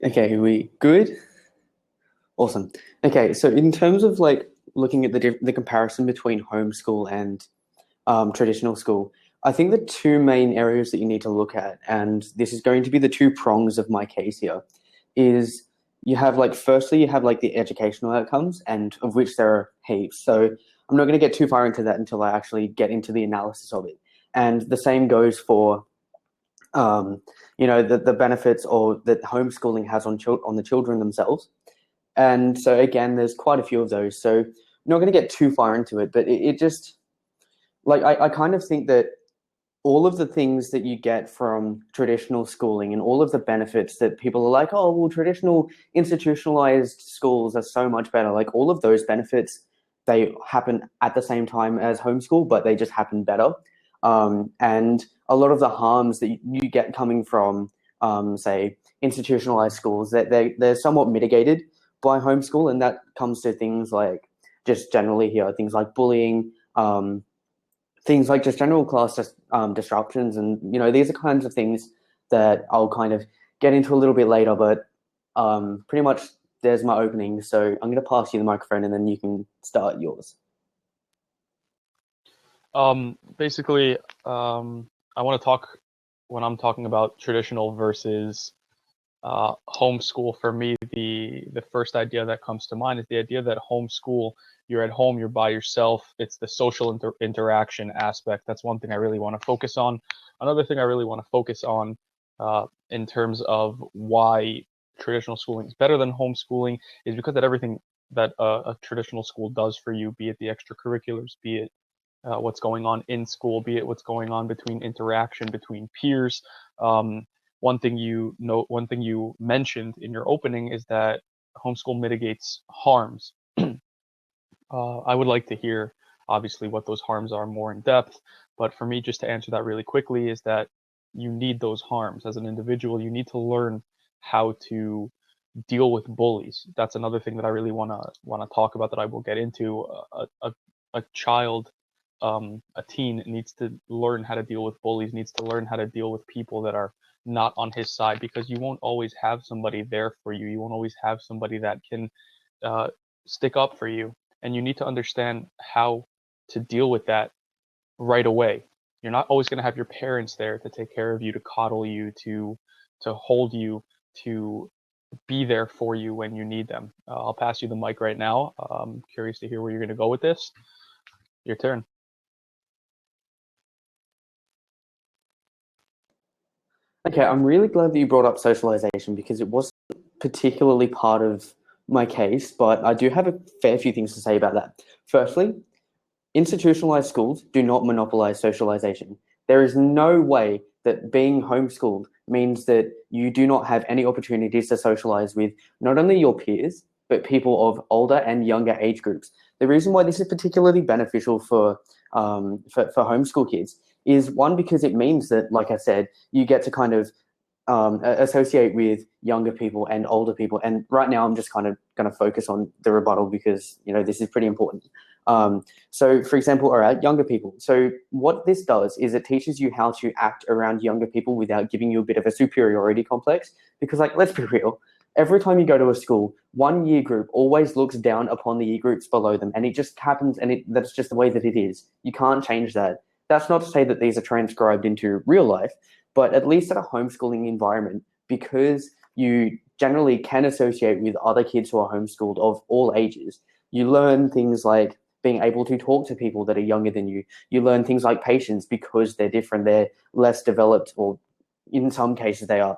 Okay, we good? Awesome. Okay, so in terms of like looking at the comparison between homeschool and traditional school, I think the two main areas that you need to look at, and this is going to be the two prongs of my case here, is you have like firstly you have like the educational outcomes, and of which there are heaps. So I'm not going to get too far into that until I actually get into the analysis of it. And the same goes for um, the benefits or that homeschooling has on the children themselves. And so again, there's quite a few of those. So I'm not going to get too far into it, but it just like I kind of think that all of the things that you get from traditional schooling and all of the benefits that people are like, oh, well, traditional institutionalized schools are so much better. Like all of those benefits, they happen at the same time as homeschool, but they just happen better. And a lot of the harms that you get coming from, say, institutionalized schools, that they're somewhat mitigated by homeschool, and that comes to things like just generally here, things like bullying, things like just general class disruptions, and these are kinds of things that I'll kind of get into a little bit later. But pretty much there's my opening, so I'm going to pass you the microphone, and then you can start yours. Basically, I want to talk when I'm talking about traditional versus homeschool. For me, the first idea that comes to mind is the idea that homeschool, you're at home, you're by yourself. It's the social interaction aspect. That's one thing I really want to focus on. Another thing I really want to focus on in terms of why traditional schooling is better than homeschooling is because that everything that a traditional school does for you, be it the extracurriculars, be it what's going on in school, be it what's going on between interaction between peers. One thing you mentioned in your opening is that homeschool mitigates harms. I would like to hear, obviously, what those harms are more in depth. But for me, just to answer that really quickly, is that you need those harms as an individual. You need to learn how to deal with bullies. That's another thing that I really want to talk about that I will get into. A child, a teen needs to learn how to deal with bullies, needs to learn how to deal with people that are not on his side, because you won't always have somebody there for you. You won't always have somebody that can uh, stick up for you, and you need to understand how to deal with that right away. You're not always going to have your parents there to take care of you, to coddle you, to hold you, to be there for you when you need them. I'll pass you the mic right now. I'm curious to hear where you're going to go with this. Your turn. Okay, I'm really glad that you brought up socialization because it wasn't particularly part of my case, but I do have a fair few things to say about that. Firstly, institutionalized schools do not monopolize socialization. There is no way that being homeschooled means that you do not have any opportunities to socialize with not only your peers, but people of older and younger age groups. The reason why this is particularly beneficial for homeschool kids is one, because it means that, like I said, you get to kind of associate with younger people and older people. And right now, I'm just kind of going to focus on the rebuttal because this is pretty important. So, for example, all right, younger people. So, what this does is it teaches you how to act around younger people without giving you a bit of a superiority complex. Because, like, let's be real. Every time you go to a school, one year group always looks down upon the year groups below them, and it just happens, and that's just the way that it is. You can't change that. That's not to say that these are transcribed into real life, but at least at a homeschooling environment, because you generally can associate with other kids who are homeschooled of all ages, you learn things like being able to talk to people that are younger than you. You learn things like patience because they're different, they're less developed, or in some cases they are.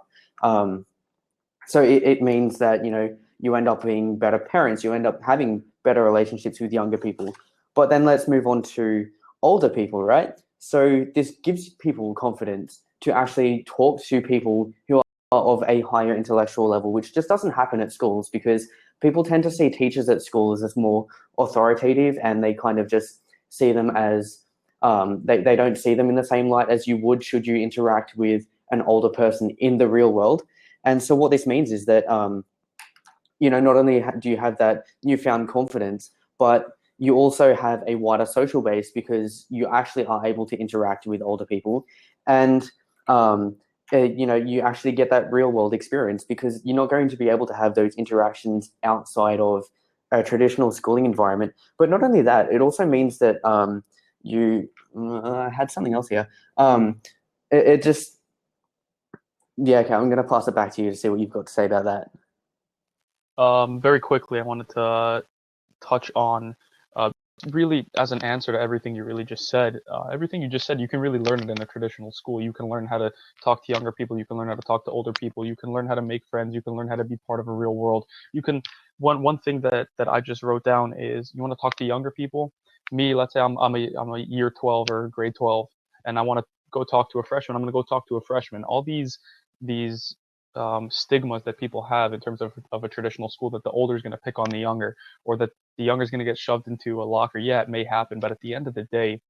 So it means that you end up being better parents, you end up having better relationships with younger people. But then let's move on to older people, right? So this gives people confidence to actually talk to people who are of a higher intellectual level, which just doesn't happen at schools because people tend to see teachers at schools as more authoritative, and they kind of just see them as they don't see them in the same light as you would should you interact with an older person in the real world. And so what this means is that not only do you have that newfound confidence, but you also have a wider social base because you actually are able to interact with older people. And you actually get that real world experience because you're not going to be able to have those interactions outside of a traditional schooling environment. But not only that, it also means that you I had something else here. It just yeah, okay, I'm going to pass it back to you to see what you've got to say about that. Very quickly, I wanted to touch on uh, really as an answer to everything you really just said. Everything you just said, you can really learn it in a traditional school. You can learn how to talk to younger people. You can learn how to talk to older people. You can learn how to make friends. You can learn how to be part of a real world. You can one thing that I just wrote down is you want to talk to younger people. Me, let's say I'm a year 12 or grade 12, and I want to go talk to a freshman. I'm going to go talk to a freshman. All these stigmas that people have in terms of a traditional school that the older is going to pick on the younger or that the younger is going to get shoved into a locker. Yeah, it may happen, but at the end of the day,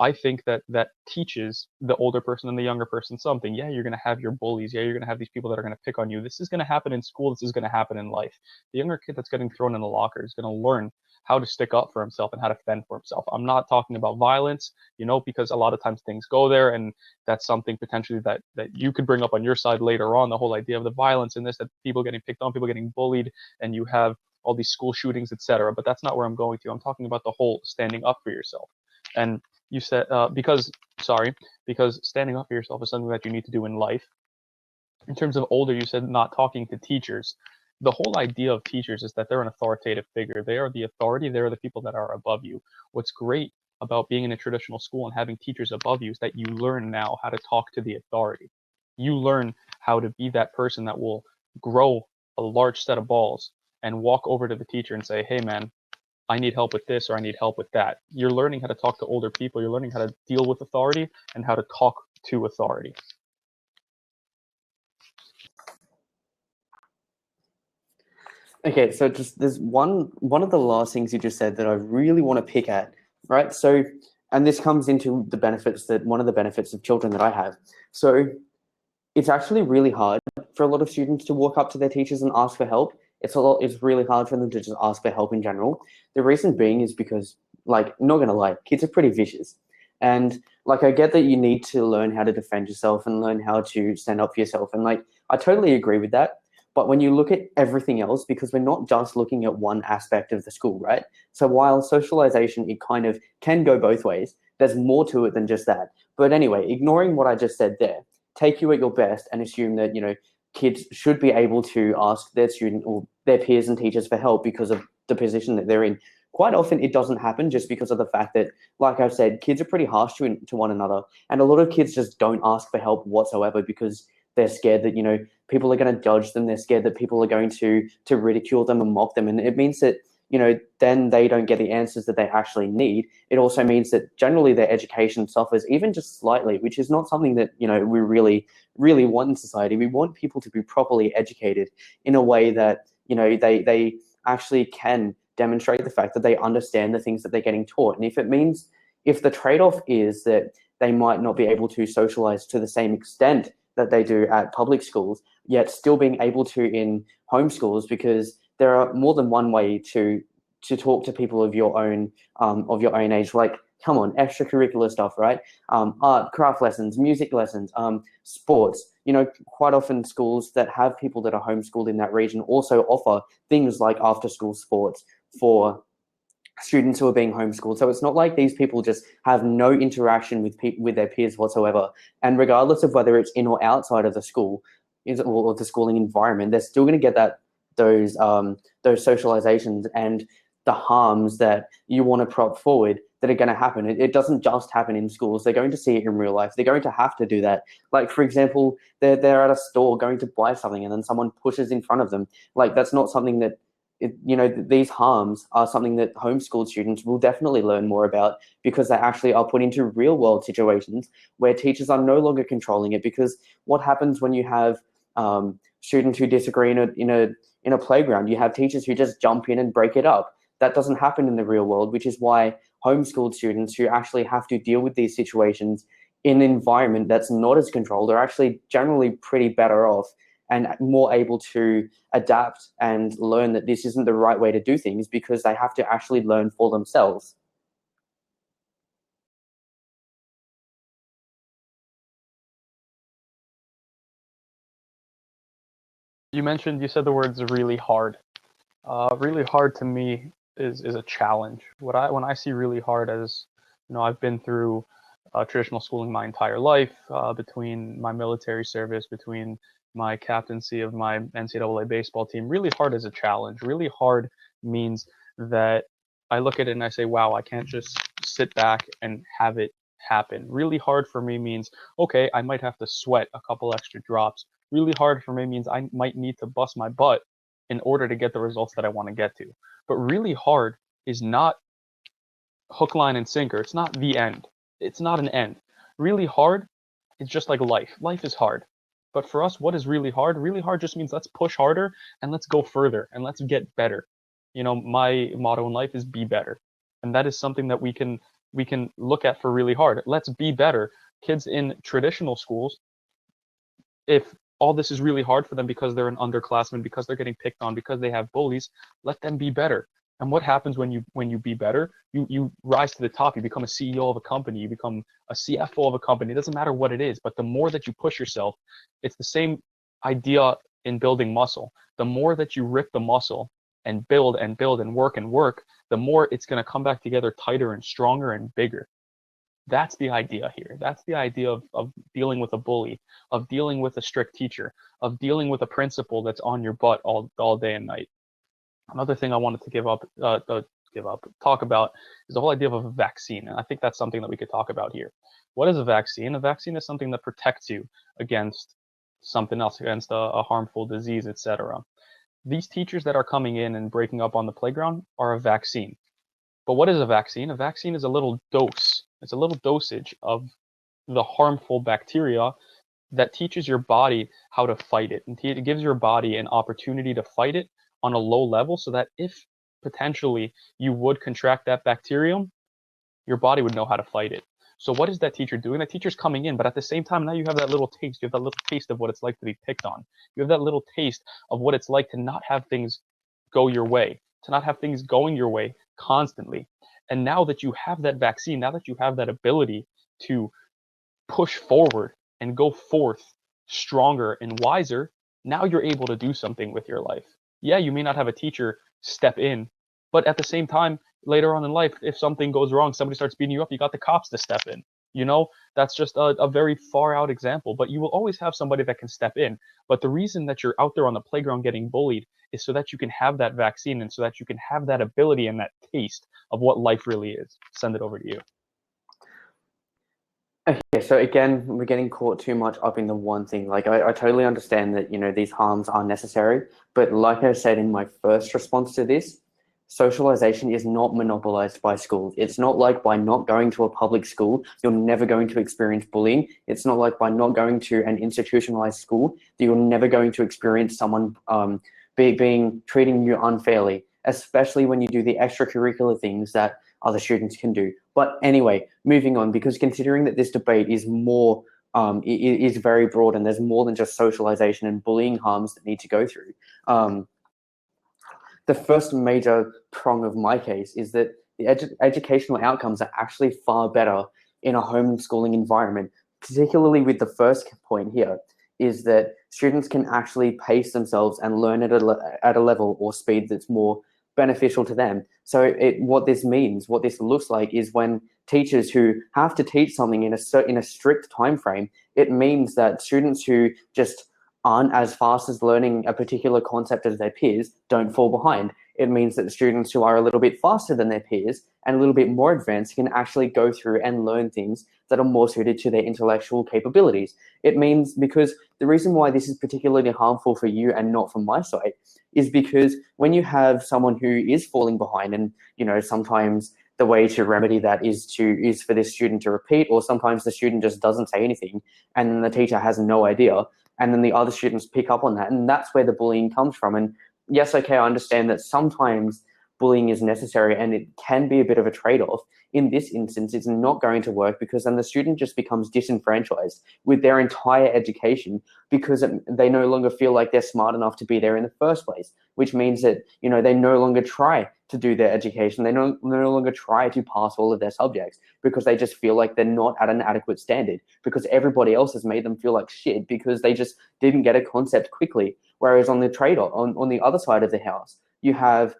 I think that teaches the older person and the younger person something. Yeah, you're going to have your bullies. Yeah, you're going to have these people that are going to pick on you. This is going to happen in school. This is going to happen in life. The younger kid that's getting thrown in the locker is going to learn how to stick up for himself and how to fend for himself. I'm not talking about violence, because a lot of times things go there, and that's something potentially that you could bring up on your side later on. The whole idea of the violence in this, that people getting picked on, people getting bullied, and you have all these school shootings, etc. But that's not where I'm going to. I'm talking about the whole standing up for yourself. And you said because standing up for yourself is something that you need to do in life. In terms of older, you said not talking to teachers. The whole idea of teachers is that they're an authoritative figure. They are the authority. They are the people that are above you. What's great about being in a traditional school and having teachers above you is that you learn now how to talk to the authority. You learn how to be that person that will grow a large set of balls and walk over to the teacher and say, hey man, I need help with this or I need help with that. You're learning how to talk to older people. You're learning how to deal with authority and how to talk to authority. Okay, so just there's one of the last things you just said that I really want to pick at, right? So, and this comes into the benefits that one of the benefits of children that I have. So, it's actually really hard for a lot of students to walk up to their teachers and ask for help. It's really hard for them to just ask for help in general. The reason being is because, like, not gonna lie, kids are pretty vicious. And like I get that you need to learn how to defend yourself and learn how to stand up for yourself. And like I totally agree with that. But when you look at everything else, because we're not just looking at one aspect of the school, right? So while socialization, it kind of can go both ways, there's more to it than just that. But anyway, ignoring what I just said there, take you at your best and assume that kids should be able to ask their student or their peers and teachers for help because of the position that they're in. Quite often it doesn't happen just because of the fact that, like I've said, kids are pretty harsh to one another, and a lot of kids just don't ask for help whatsoever because they're scared that people are going to judge them. They're scared that people are going to ridicule them and mock them, and it means that then they don't get the answers that they actually need. It also means that generally their education suffers even just slightly, which is not something that we really want in society. We want people to be properly educated in a way that they actually can demonstrate the fact that they understand the things that they're getting taught. And if the trade-off is that they might not be able to socialize to the same extent that they do at public schools, yet still being able to in homeschools, because there are more than one way to talk to people of your own age. Like, come on, extracurricular stuff, right? Art, craft lessons, music lessons, sports. Quite often schools that have people that are homeschooled in that region also offer things like after-school sports for students who are being homeschooled. So it's not like these people just have no interaction with their peers whatsoever. And regardless of whether it's in or outside of the school, or the schooling environment, they're still going to get those socializations and the harms that you want to prop forward that are going to happen. It doesn't just happen in schools. They're going to see it in real life. They're going to have to do that. Like, for example, they're at a store going to buy something and then someone pushes in front of them. Like, that's not something that these harms are something that homeschooled students will definitely learn more about, because they actually are put into real world situations where teachers are no longer controlling it. Because what happens when you have students who disagree in a playground? You have teachers who just jump in and break it up. That doesn't happen in the real world, which is why homeschooled students who actually have to deal with these situations in an environment that's not as controlled are actually generally pretty better off and more able to adapt and learn that this isn't the right way to do things, because they have to actually learn for themselves. You said the words really hard. Really hard to me is a challenge. When I see really hard as, I've been through traditional schooling my entire life, between my military service, between my captaincy of my NCAA baseball team. Really hard is a challenge. Really hard means that I look at it and I say, wow, I can't just sit back and have it happen. Really hard for me means, okay, I might have to sweat a couple extra drops. Really hard for me means I might need to bust my butt in order to get the results that I want to get to. But really hard is not hook, line, and sinker. It's not the end. It's not an end. Really hard is just like life. Life is hard. But for us, what is really hard? Really hard just means let's push harder and let's go further and let's get better. My motto in life is be better. And that is something that we can look at for really hard. Let's be better. Kids in traditional schools, if all this is really hard for them because they're an underclassman, because they're getting picked on, because they have bullies, let them be better. And what happens when you be better? You rise to the top. You become a CEO of a company. You become a CFO of a company. It doesn't matter what it is, but the more that you push yourself, it's the same idea in building muscle. The more that you rip the muscle and build and work, the more it's going to come back together tighter and stronger and bigger. That's the idea here. That's the idea of dealing with a bully, of dealing with a strict teacher, of dealing with a principal that's on your butt all day and night. Another thing I wanted to talk about is the whole idea of a vaccine. And I think that's something that we could talk about here. What is a vaccine? A vaccine is something that protects you against something else, against a harmful disease, etc. These teachers that are coming in and breaking up on the playground are a vaccine. But what is a vaccine? A vaccine is a little dose. It's a little dosage of the harmful bacteria that teaches your body how to fight it. And it gives your body an opportunity to fight it on a low level so that if potentially you would contract that bacterium, your body would know how to fight it. So what is that teacher doing? That teacher's coming in, but at the same time, now you have that little taste. You have that little taste of what it's like to be picked on. You have that little taste of what it's like to not have things go your way, to not have things going your way constantly. And now that you have that vaccine, now that you have that ability to push forward and go forth stronger and wiser, now you're able to do something with your life. Yeah, you may not have a teacher step in, but at the same time, later on in life, if something goes wrong, somebody starts beating you up, you got the cops to step in. That's just a very far out example, but you will always have somebody that can step in. But the reason that you're out there on the playground getting bullied is so that you can have that vaccine and so that you can have that ability and that taste of what life really is. Send it over to you. Okay, so again, we're getting caught too much up in the one thing. Like, I totally understand that, these harms are necessary, but like I said in my first response to this, socialization is not monopolized by schools. It's not like by not going to a public school, you're never going to experience bullying. It's not like by not going to an institutionalized school that you're never going to experience someone treating you unfairly, especially when you do the extracurricular things that other students can do. But anyway, moving on, because considering that this debate is more, is very broad and there's more than just socialization and bullying harms that need to go through. The first major prong of my case is that the educational outcomes are actually far better in a homeschooling environment, particularly with the first point here, is that students can actually pace themselves and learn at a level or speed that's more beneficial to them. So what this means, what this looks like, is when teachers who have to teach something in a strict time frame, it means that students who just aren't as fast as learning a particular concept as their peers don't fall behind. It means that the students who are a little bit faster than their peers and a little bit more advanced can actually go through and learn things that are more suited to their intellectual capabilities. It means, because the reason why this is particularly harmful for you and not from my side is because when you have someone who is falling behind, and sometimes the way to remedy that is for this student to repeat, or sometimes the student just doesn't say anything and then the teacher has no idea, and then the other students pick up on that, and that's where the bullying comes from. And yes, okay, I understand that sometimes bullying is necessary and it can be a bit of a trade-off. In this instance, it's not going to work, because then the student just becomes disenfranchised with their entire education because they no longer feel like they're smart enough to be there in the first place, which means that they no longer try to do their education. They no longer try to pass all of their subjects because they just feel like they're not at an adequate standard because everybody else has made them feel like shit because they just didn't get a concept quickly. Whereas on the trade-off, on the other side of the house, you have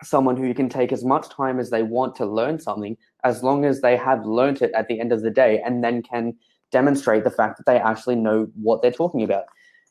someone who can take as much time as they want to learn something, as long as they have learnt it at the end of the day, and then can demonstrate the fact that they actually know what they're talking about.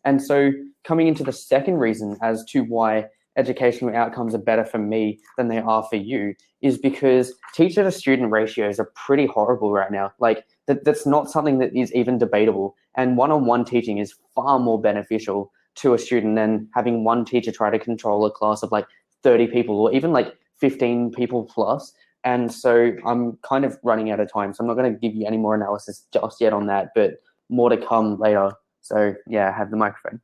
And so coming into the second reason as to why educational outcomes are better for me than they are for you is because teacher to student ratios are pretty horrible right now. Like that's not something that is even debatable. And one-on-one teaching is far more beneficial to a student than having one teacher try to control a class of like 30 people or even like 15 people plus. And so I'm kind of running out of time. So I'm not going to give you any more analysis just yet on that, but more to come later. So yeah, I have the microphone.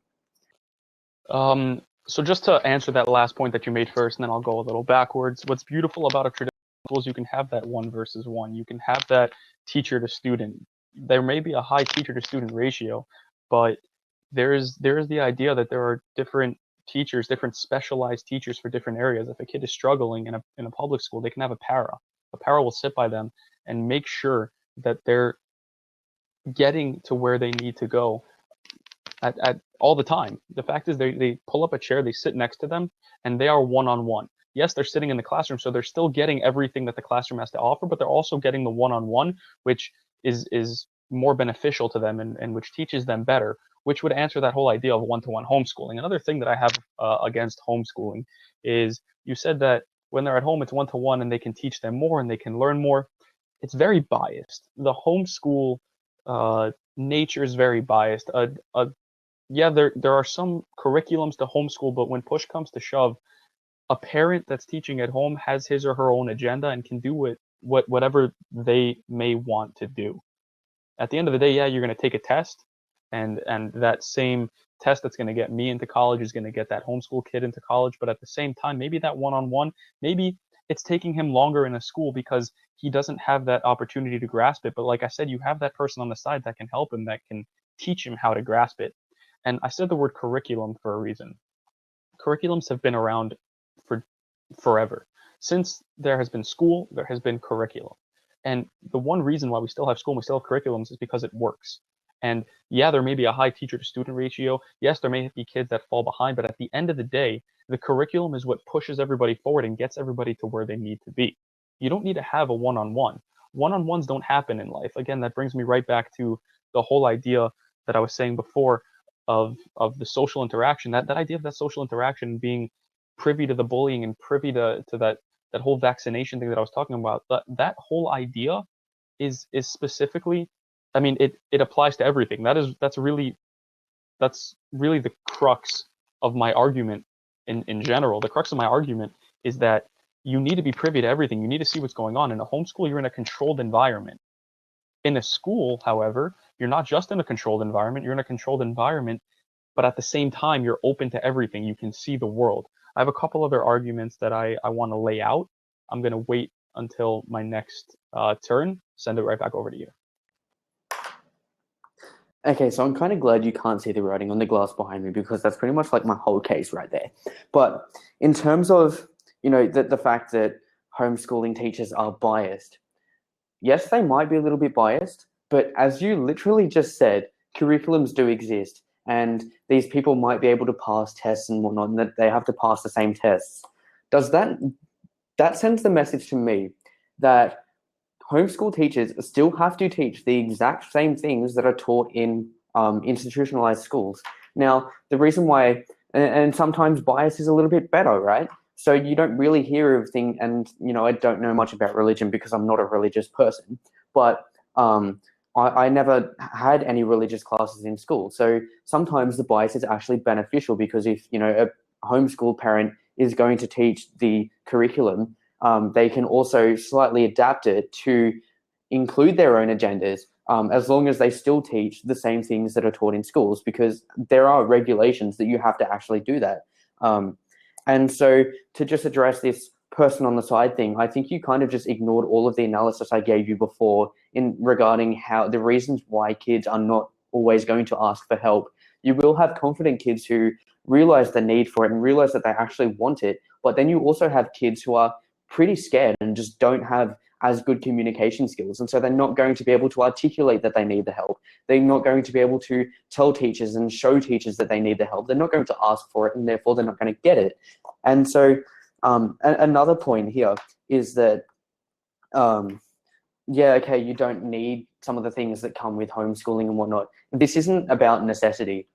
So just to answer that last point that you made first, and then I'll go a little backwards. What's beautiful about a traditional school is you can have that 1-versus-1. You can have that teacher to student. There may be a high teacher to student ratio, but there is the idea that there are different teachers, different specialized teachers for different areas. If a kid is struggling in a public school, they can have a para. A para will sit by them and make sure that they're getting to where they need to go at all the time. The fact is they pull up a chair, they sit next to them, and they are one-on-one. Yes, they're sitting in the classroom, so they're still getting everything that the classroom has to offer, but they're also getting the one-on-one, which is more beneficial to them and which teaches them better, which would answer that whole idea of one-to-one homeschooling. Another thing that I have against homeschooling is you said that when they're at home, it's one-to-one and they can teach them more and they can learn more. It's very biased. The homeschool nature is very biased. Yeah, there are some curriculums to homeschool, but when push comes to shove, a parent that's teaching at home has his or her own agenda and can do whatever they may want to do. At the end of the day, yeah, you're going to take a test, and that same test that's going to get me into college is going to get that homeschool kid into college. But at the same time, maybe that one-on-one, maybe it's taking him longer in a school because he doesn't have that opportunity to grasp it. But like I said, you have that person on the side that can help him, that can teach him how to grasp it. And I said the word curriculum for a reason. Curriculums have been around for forever. Since there has been school, there has been curriculum. And the one reason why we still have school and we still have curriculums is because it works. And yeah, there may be a high teacher to student ratio. Yes, there may be kids that fall behind, but at the end of the day, the curriculum is what pushes everybody forward and gets everybody to where they need to be. You don't need to have a one-on-one. One-on-ones don't happen in life. Again, that brings me right back to the whole idea that I was saying before of the social interaction, that idea of that social interaction being privy to the bullying and privy to that whole vaccination thing that I was talking about. That whole idea is specifically, I mean, it applies to everything. That's really the crux of my argument in general. The crux of my argument is that you need to be privy to everything. You need to see what's going on. In a homeschool, you're in a controlled environment. In a school, however, you're not just in a controlled environment, you're in a controlled environment, but at the same time, you're open to everything. You can see the world. I have a couple other arguments that I want to lay out. I'm going to wait until my next turn. Send it right back over to you. Okay, so I'm kind of glad you can't see the writing on the glass behind me because that's pretty much like my whole case right there. But in terms of, the fact that homeschooling teachers are biased, yes, they might be a little bit biased, but as you literally just said, curriculums do exist, and these people might be able to pass tests and whatnot, and that they have to pass the same tests. Does that sends the message to me that homeschool teachers still have to teach the exact same things that are taught in institutionalized schools? Now, the reason why, and sometimes bias is a little bit better, right? So you don't really hear of things, and I don't know much about religion because I'm not a religious person, but I never had any religious classes in school. So sometimes the bias is actually beneficial because if a homeschool parent is going to teach the curriculum, they can also slightly adapt it to include their own agendas, as long as they still teach the same things that are taught in schools, because there are regulations that you have to actually do that. And so to just address this person on the side thing, I think you kind of just ignored all of the analysis I gave you before in regarding how the reasons why kids are not always going to ask for help. You will have confident kids who realize the need for it and realize that they actually want it. But then you also have kids who are pretty scared and just don't have as good communication skills. And so they're not going to be able to articulate that they need the help. They're not going to be able to tell teachers and show teachers that they need the help. They're not going to ask for it, and therefore they're not going to get it. And so another point here is that, yeah, okay, you don't need some of the things that come with homeschooling and whatnot. This isn't about necessity.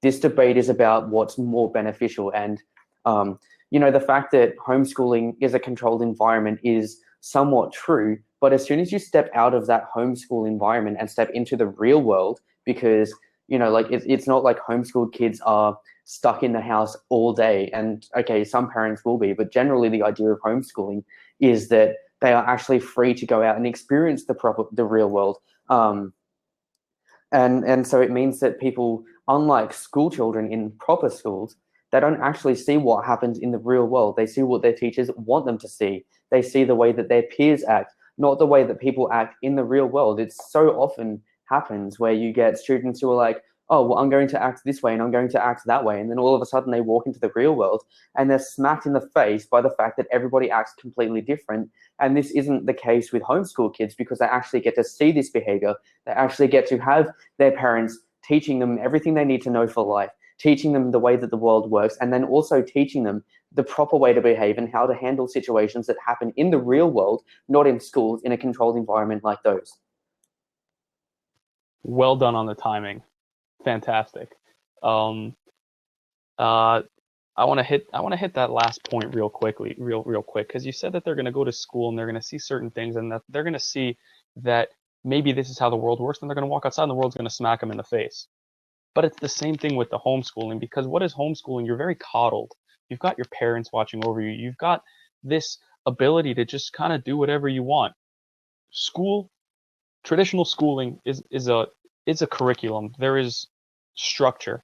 This debate is about what's more beneficial. And, the fact that homeschooling is a controlled environment is somewhat true. But as soon as you step out of that homeschool environment and step into the real world, because, it's not like homeschooled kids are stuck in the house all day. And, okay, some parents will be, but generally the idea of homeschooling is that they are actually free to go out and experience the real world. And so it means that people, unlike school children in proper schools, they don't actually see what happens in the real world. They see what their teachers want them to see. They see the way that their peers act, not the way that people act in the real world. It so often happens where you get students who are like, oh, well, I'm going to act this way and I'm going to act that way. And then all of a sudden they walk into the real world and they're smacked in the face by the fact that everybody acts completely different. And this isn't the case with homeschool kids, because they actually get to see this behavior. They actually get to have their parents teaching them everything they need to know for life, teaching them the way that the world works, and then also teaching them the proper way to behave and how to handle situations that happen in the real world, not in schools, in a controlled environment like those. Well done on the timing. Fantastic. I want to hit that last point real quick, because you said that they're going to go to school and they're going to see certain things, and that they're going to see that maybe this is how the world works, and they're going to walk outside and the world's going to smack them in the face. But it's the same thing with the homeschooling, because what is homeschooling? You're very coddled. You've got your parents watching over you. You've got this ability to just kind of do whatever you want. Traditional schooling is a curriculum. There is structure.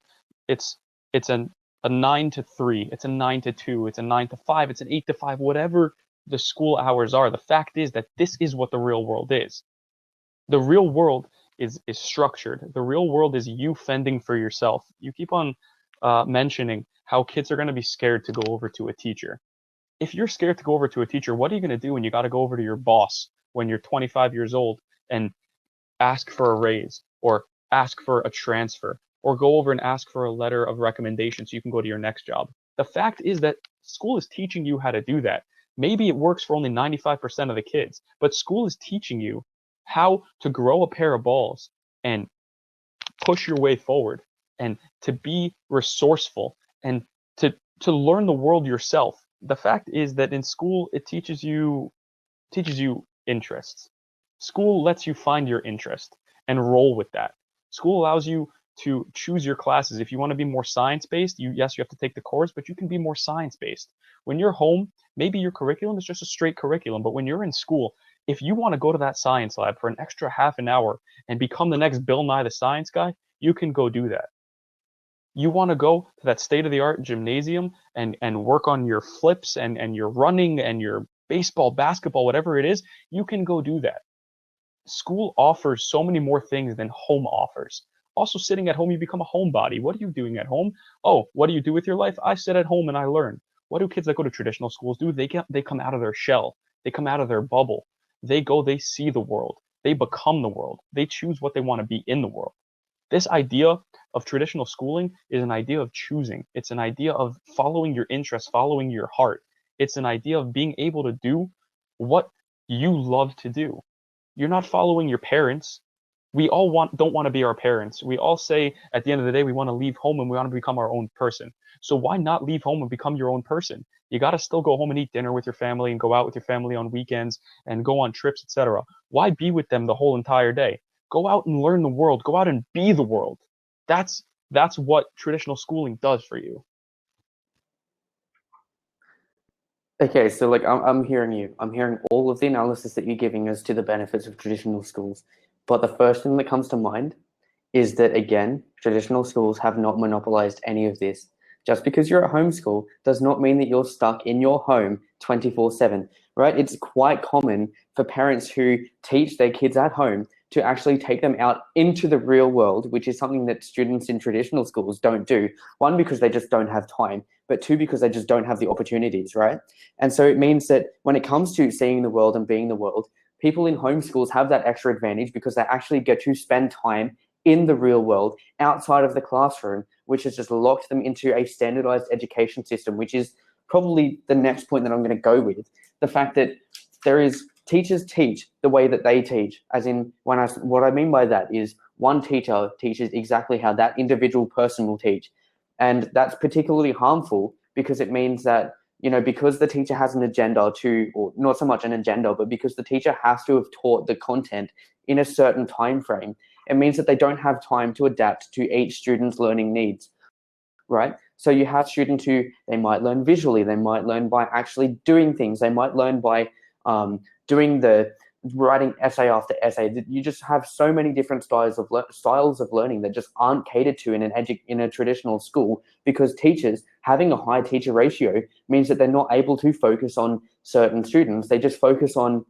It's a 9 to 3. It's a 9 to 2. It's a 9 to 5. It's an 8 to 5. Whatever the school hours are. The fact is that this is what the real world is. The real world is structured. The real world is you fending for yourself. You keep on mentioning how kids are going to be scared to go over to a teacher. If you're scared to go over to a teacher, what are you going to do when you got to go over to your boss when you're 25 years old and ask for a raise, or ask for a transfer, or go over and ask for a letter of recommendation so you can go to your next job? The fact is that school is teaching you how to do that. Maybe it works for only 95% of the kids, but school is teaching you how to grow a pair of balls and push your way forward, and to be resourceful, and to learn the world yourself. The fact is that in school it teaches you interests. School lets you find your interest and roll with that. School allows you to choose your classes. If you want to be more science-based, you have to take the course, but you can be more science-based. When you're home, maybe your curriculum is just a straight curriculum, but when you're in school, if you want to go to that science lab for an extra half an hour and become the next Bill Nye the Science Guy, you can go do that. You want to go to that state-of-the-art gymnasium and work on your flips and your running and your baseball, basketball, whatever it is, you can go do that. School offers so many more things than home offers. Also, sitting at home, you become a homebody. What are you doing at home? Oh, what do you do with your life? I sit at home and I learn. What do kids that go to traditional schools do? They come out of their shell. They come out of their bubble. They see the world. They become the world. They choose what they want to be in the world. This idea of traditional schooling is an idea of choosing. It's an idea of following your interests, following your heart. It's an idea of being able to do what you love to do. You're not following your parents. We all don't want to be our parents. We all say at the end of the day, we want to leave home and we want to become our own person. So why not leave home and become your own person? You got to still go home and eat dinner with your family and go out with your family on weekends and go on trips, etc. Why be with them the whole entire day? Go out and learn the world. Go out and be the world. That's what traditional schooling does for you. Okay, so like I'm hearing you. I'm hearing all of the analysis that you're giving us to the benefits of traditional schools. But the first thing that comes to mind is that, again, traditional schools have not monopolized any of this. Just because you're at homeschool does not mean that you're stuck in your home 24/7, right? It's quite common for parents who teach their kids at home to actually take them out into the real world, which is something that students in traditional schools don't do. One, because they just don't have time, but two, because they just don't have the opportunities, right? And so it means that when it comes to seeing the world and being the world, people in homeschools have that extra advantage because they actually get to spend time in the real world outside of the classroom, which has just locked them into a standardized education system, which is probably the next point that I'm going to go with. The fact that teachers teach the way that they teach, as in what I mean by that is one teacher teaches exactly how that individual person will teach. And that's particularly harmful because it means that, because the teacher has an agenda or not so much an agenda, but because the teacher has to have taught the content in a certain time frame, it means that they don't have time to adapt to each student's learning needs, right? So you have students who, they might learn visually, they might learn by actually doing things, they might learn by writing essay after essay. You just have so many different styles of learning that just aren't catered to in a traditional school, because teachers having a high teacher ratio means that they're not able to focus on certain students. They just focus on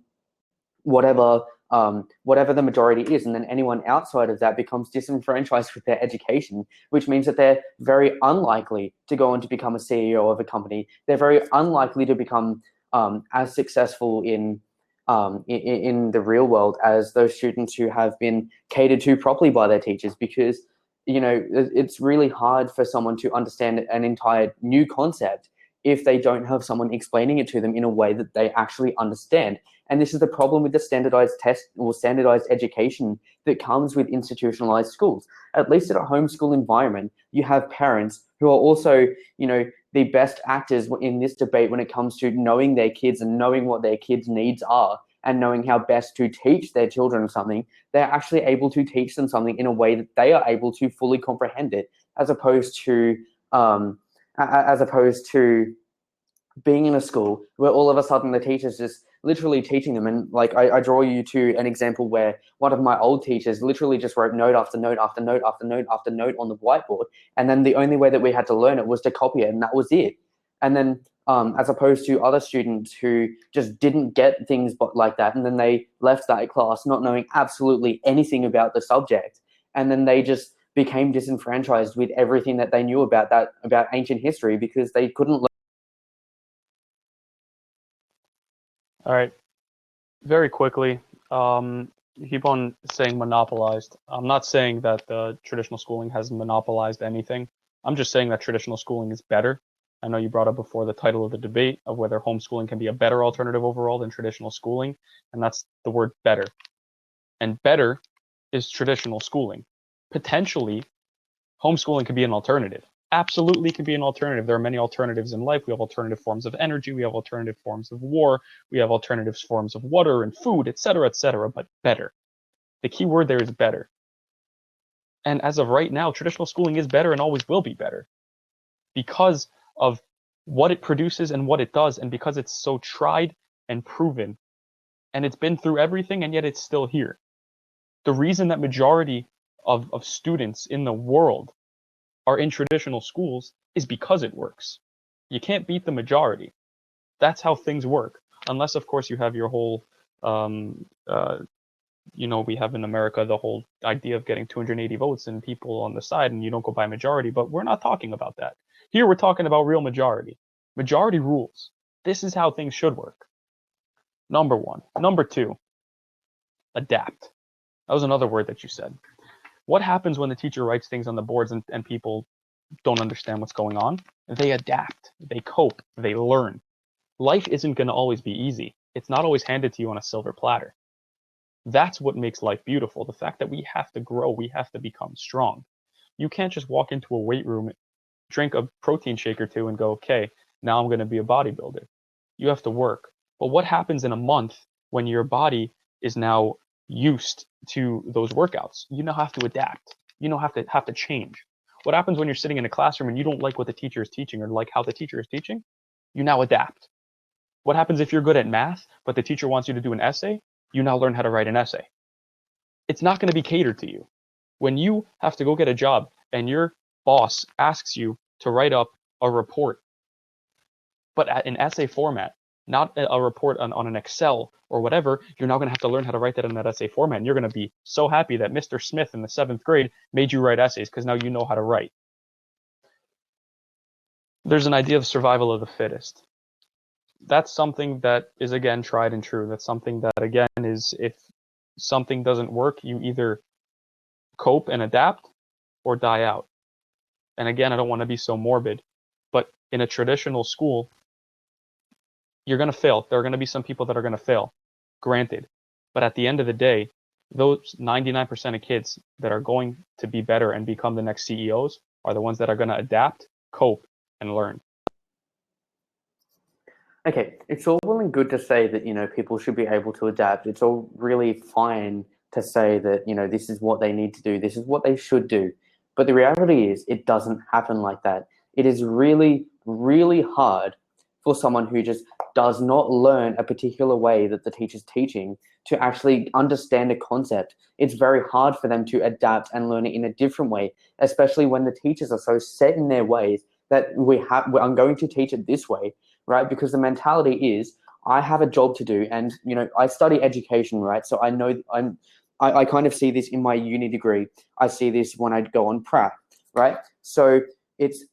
whatever the majority is, and then anyone outside of that becomes disenfranchised with their education, which means that they're very unlikely to go on to become a CEO of a company. They're very unlikely to become as successful in the real world as those students who have been catered to properly by their teachers, because it's really hard for someone to understand an entire new concept if they don't have someone explaining it to them in a way that they actually understand. And this is the problem with the standardized test or standardized education that comes with institutionalized schools. At least in a homeschool environment, you have parents who are also, the best actors in this debate when it comes to knowing their kids and knowing what their kids' needs are and knowing how best to teach their children something. They're actually able to teach them something in a way that they are able to fully comprehend it, as opposed to being in a school where all of a sudden the teacher's just literally teaching them. And like, I draw you to an example where one of my old teachers literally just wrote note after note after note after note after note on the whiteboard. And then the only way that we had to learn it was to copy it, and that was it. And then as opposed to other students who just didn't get things but like that, and then they left that class not knowing absolutely anything about the subject, and then they just became disenfranchised with everything that they knew about ancient history because they couldn't learn. All right. Very quickly, you keep on saying monopolized. I'm not saying that the traditional schooling has monopolized anything. I'm just saying that traditional schooling is better. I know you brought up before the title of the debate of whether homeschooling can be a better alternative overall than traditional schooling, and that's the word better. And better is traditional schooling. Potentially, homeschooling could be an alternative. Absolutely could be an alternative. There are many alternatives in life. We have alternative forms of energy. We have alternative forms of war. We have alternative forms of water and food, etc., but better. The key word there is better. And as of right now, traditional schooling is better and always will be better because of what it produces and what it does, and because it's so tried and proven. And it's been through everything, and yet it's still here. The reason that majority of students in the world are in traditional schools is because it works. You can't beat the majority. That's how things work. Unless, of course, you have your whole, we have in America the whole idea of getting 280 votes and people on the side, and you don't go by majority, but we're not talking about that. Here we're talking about real majority. Majority rules. This is how things should work. Number one. Number two, adapt. That was another word that you said. What happens when the teacher writes things on the boards and people don't understand what's going on? They adapt, they cope, they learn. Life isn't going to always be easy. It's not always handed to you on a silver platter. That's what makes life beautiful. The fact that we have to grow, we have to become strong. You can't just walk into a weight room, drink a protein shake or two and go, okay, now I'm going to be a bodybuilder. You have to work. But what happens in a month when your body is now used to those workouts? You now have to adapt. You now have to change. What happens when you're sitting in a classroom and you don't like what the teacher is teaching or like how the teacher is teaching? You now adapt. What happens if you're good at math, but the teacher wants you to do an essay? You now learn how to write an essay. It's not going to be catered to you. When you have to go get a job and your boss asks you to write up a report, but in essay format, not a report on an Excel or whatever. You're now going to have to learn how to write that in that essay format. And you're going to be so happy that Mr. Smith in the 7th grade made you write essays because now you know how to write. There's an idea of survival of the fittest. That's something that is, again, tried and true. That's something that, again, is if something doesn't work, you either cope and adapt or die out. And again, I don't want to be so morbid, but in a traditional school, you're going to fail. There are going to be some people that are going to fail, granted. But at the end of the day, those 99% of kids that are going to be better and become the next CEOs are the ones that are going to adapt, cope, and learn. Okay, it's all well and good to say that, people should be able to adapt. It's all really fine to say that, this is what they need to do, this is what they should do. But the reality is, it doesn't happen like that. It is really, really hard for someone who just does not learn a particular way that the teacher's teaching to actually understand a concept. It's very hard for them to adapt and learn it in a different way, especially when the teachers are so set in their ways that I'm going to teach it this way, right? Because the mentality is, I have a job to do, and I study education, right? So I know I kind of see this in my uni degree. I see this when I go on prac, right? So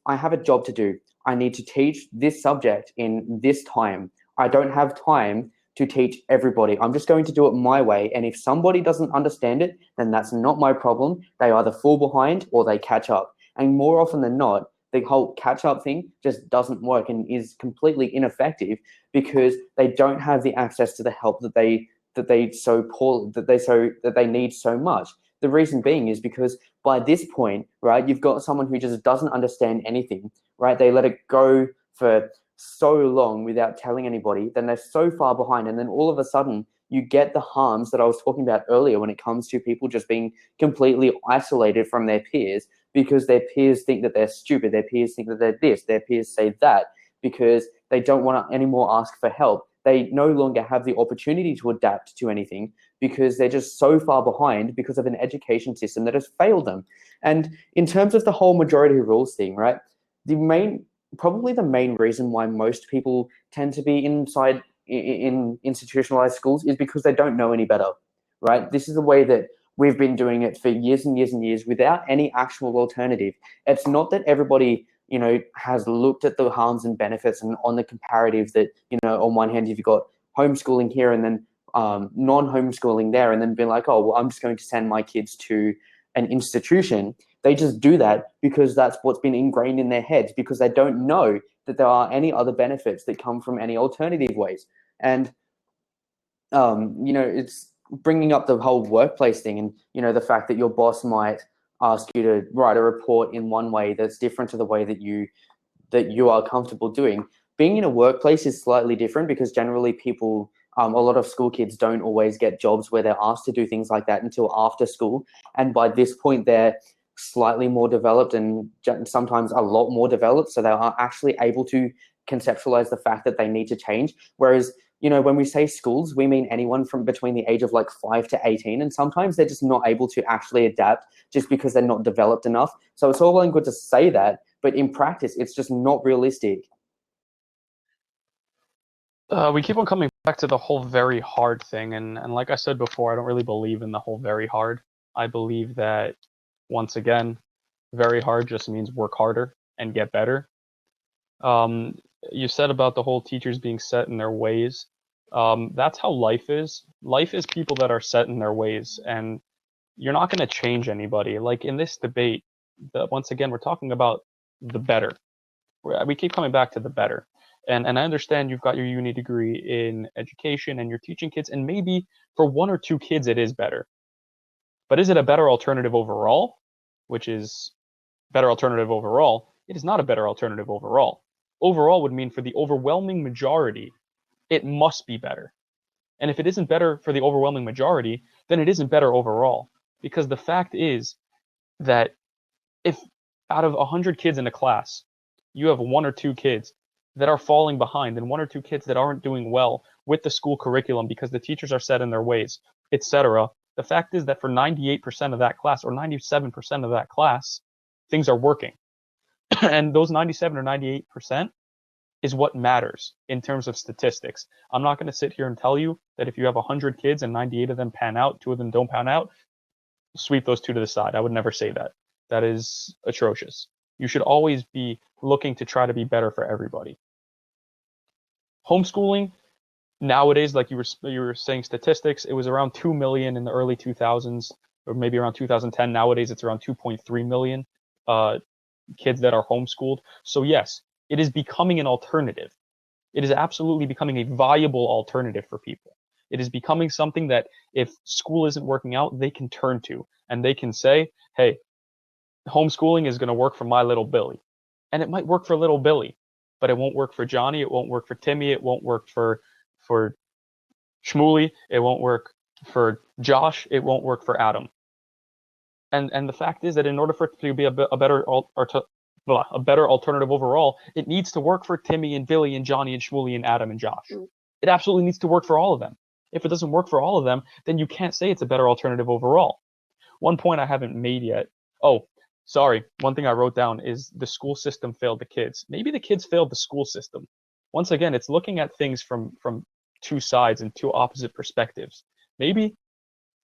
I have a job to do. I need to teach this subject in this time. I don't have time to teach everybody. I'm just going to do it my way. And if somebody doesn't understand it, then that's not my problem. They either fall behind or they catch up. And more often than not, the whole catch-up thing just doesn't work and is completely ineffective because they don't have the access to the help that they need so much. The reason being is because by this point, right, you've got someone who just doesn't understand anything, right? They let it go for so long without telling anybody, then they're so far behind, and then all of a sudden you get the harms that I was talking about earlier when it comes to people just being completely isolated from their peers because their peers think that they're stupid, their peers think that they're this, their peers say that, because they don't want to anymore ask for help. They no longer have the opportunity to adapt to anything because they're just so far behind because of an education system that has failed them. And in terms of the whole majority rules thing, right, probably the main reason why most people tend to be in institutionalized schools is because they don't know any better, right? This is the way that we've been doing it for years and years and years without any actual alternative. It's not that everybody, has looked at the harms and benefits and on the comparative that, on one hand, you've got homeschooling here and then non-homeschooling there, and then been like, oh, well, I'm just going to send my kids to an institution. They just do that because that's what's been ingrained in their heads, because they don't know that there are any other benefits that come from any alternative ways. And, it's bringing up the whole workplace thing and, the fact that your boss might ask you to write a report in one way that's different to the way that you are comfortable doing. Being in a workplace is slightly different because generally people, a lot of school kids don't always get jobs where they're asked to do things like that until after school. And by this point, they're slightly more developed and sometimes a lot more developed. So they are actually able to conceptualize the fact that they need to change. Whereas, when we say schools, we mean anyone from between the age of like 5 to 18. And sometimes they're just not able to actually adapt just because they're not developed enough. So it's all well and good to say that, but in practice, it's just not realistic. We keep on coming back to the whole very hard thing. And like I said before, I don't really believe in the whole very hard. I believe that, once again, very hard just means work harder and get better. You said about the whole teachers being set in their ways. That's how life is. Life is people that are set in their ways, and you're not going to change anybody. Like in this debate, once again, we're talking about the better. We keep coming back to the better. And I understand you've got your uni degree in education and you're teaching kids, and maybe for one or two kids it is better. But is it a better alternative overall? Which is better alternative overall? It is not a better alternative overall. Overall would mean for the overwhelming majority, it must be better. And if it isn't better for the overwhelming majority, then it isn't better overall. Because the fact is that if out of 100 kids in a class, you have one or two kids that are falling behind and one or two kids that aren't doing well with the school curriculum because the teachers are set in their ways, etc. The fact is that for 98% of that class or 97% of that class, things are working. And those 97 or 98%, is what matters in terms of statistics. I'm not going to sit here and tell you that if you have 100 kids and 98 of them pan out, 2 of them don't pan out, sweep those 2 to the side. I would never say that. That is atrocious. You should always be looking to try to be better for everybody. Homeschooling nowadays, like you were saying statistics, it was around 2 million in the early 2000s, or maybe around 2010. Nowadays, it's around 2.3 million kids that are homeschooled. So yes, it is becoming an alternative. It is absolutely becoming a viable alternative for people. It is becoming something that if school isn't working out, they can turn to and they can say, hey, homeschooling is going to work for my little Billy. And it might work for little Billy, but it won't work for Johnny. It won't work for Timmy. It won't work for Shmuley. It won't work for Josh. It won't work for Adam. And the fact is that in order for it to be a better alternative overall, it needs to work for Timmy and Billy and Johnny and Shmuley and Adam and Josh. It absolutely needs to work for all of them. If it doesn't work for all of them, then you can't say it's a better alternative overall. One point I haven't made yet. Oh, sorry. One thing I wrote down is the school system failed the kids. Maybe the kids failed the school system. Once again, it's looking at things from 2 sides and 2 opposite perspectives. Maybe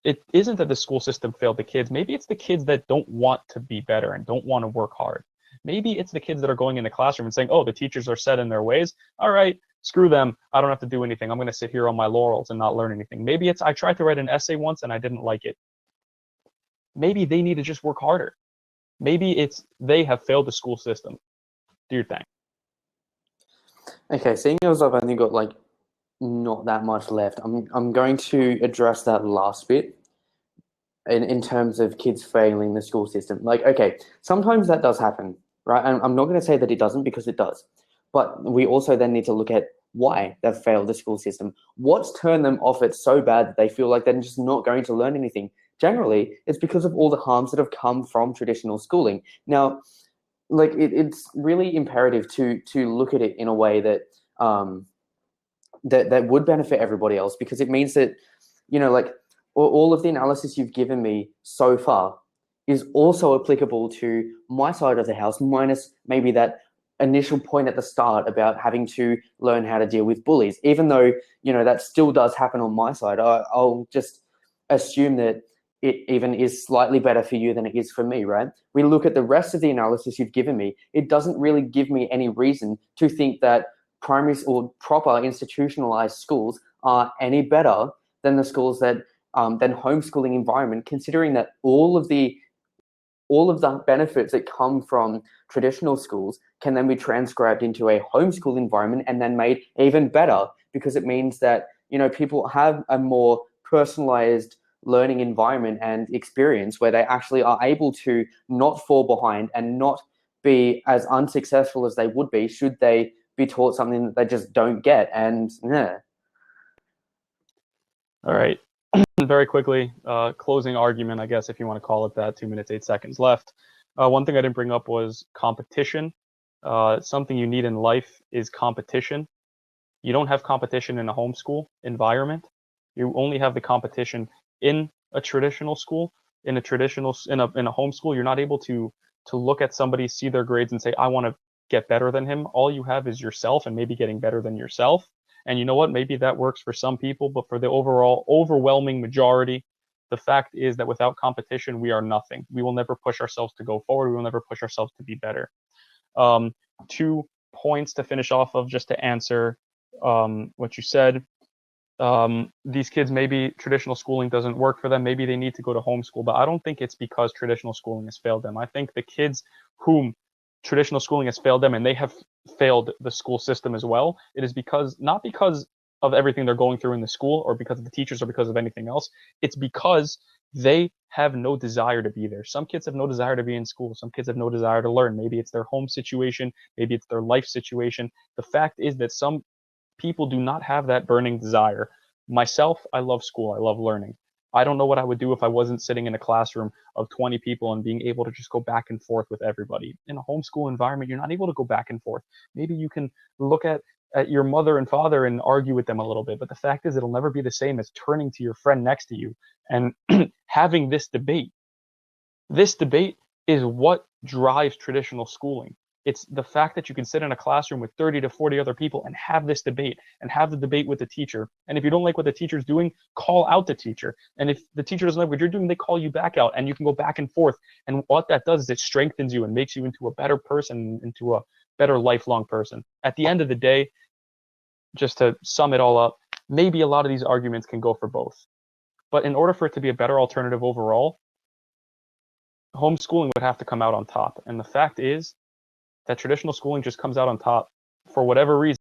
it isn't that the school system failed the kids. Maybe it's the kids that don't want to be better and don't want to work hard. Maybe it's the kids that are going in the classroom and saying, oh, the teachers are set in their ways. All right, screw them. I don't have to do anything. I'm going to sit here on my laurels and not learn anything. Maybe it's I tried to write an essay once and I didn't like it. Maybe they need to just work harder. Maybe it's they have failed the school system. Do your thing. Okay, seeing as I've only got like not that much left, I'm going to address that last bit in terms of kids failing the school system. Like, okay, sometimes that does happen, right? And I'm not going to say that it doesn't, because it does. But we also then need to look at why they've failed the school system. What's turned them off it so bad that they feel like they're just not going to learn anything? Generally, it's because of all the harms that have come from traditional schooling. Now, like it's really imperative to look at it in a way that that would benefit everybody else, because it means that, you know, like all of the analysis you've given me so far is also applicable to my side of the house, minus maybe that initial point at the start about having to learn how to deal with bullies. Even though, you know, that still does happen on my side, I'll just assume that it even is slightly better for you than it is for me, right? We look at the rest of the analysis you've given me, it doesn't really give me any reason to think that primary or proper institutionalized schools are any better than the schools that than homeschooling environment, considering that all of the benefits that come from traditional schools can then be transcribed into a homeschool environment and then made even better, because it means that, you know, people have a more personalized learning environment and experience where they actually are able to not fall behind and not be as unsuccessful as they would be should they be taught something that they just don't get. And yeah. All right. Very quickly, closing argument, I guess, if you want to call it that. 2 minutes, 8 seconds left. One thing I didn't bring up was competition. Something you need in life is competition. You don't have competition in a homeschool environment. You only have the competition in a traditional school. In a homeschool, you're not able to look at somebody, see their grades, and say, I want to get better than him. All you have is yourself and maybe getting better than yourself. And you know what? Maybe that works for some people, but for the overall overwhelming majority, the fact is that without competition, we are nothing. We will never push ourselves to go forward. We will never push ourselves to be better. 2 points to finish off of, just to answer what you said. These kids, maybe traditional schooling doesn't work for them. Maybe they need to go to homeschool, but I don't think it's because traditional schooling has failed them. I think the kids whom traditional schooling has failed them and they have failed the school system as well, it is not because of everything they're going through in the school or because of the teachers or because of anything else. It's because they have no desire to be there. Some kids have no desire to be in school. Some kids have no desire to learn. Maybe it's their home situation. Maybe it's their life situation. The fact is that some people do not have that burning desire. Myself, I love school. I love learning. I don't know what I would do if I wasn't sitting in a classroom of 20 people and being able to just go back and forth with everybody. In a homeschool environment, you're not able to go back and forth. Maybe you can look at your mother and father and argue with them a little bit, but the fact is it'll never be the same as turning to your friend next to you and having this debate. This debate is what drives traditional schooling. It's the fact that you can sit in a classroom with 30 to 40 other people and have this debate and have the debate with the teacher. And if you don't like what the teacher's doing, call out the teacher. And if the teacher doesn't like what you're doing, they call you back out and you can go back and forth. And what that does is it strengthens you and makes you into a better person, into a better lifelong person. At the end of the day, just to sum it all up, maybe a lot of these arguments can go for both. But in order for it to be a better alternative overall, homeschooling would have to come out on top. And the fact is that traditional schooling just comes out on top for whatever reason.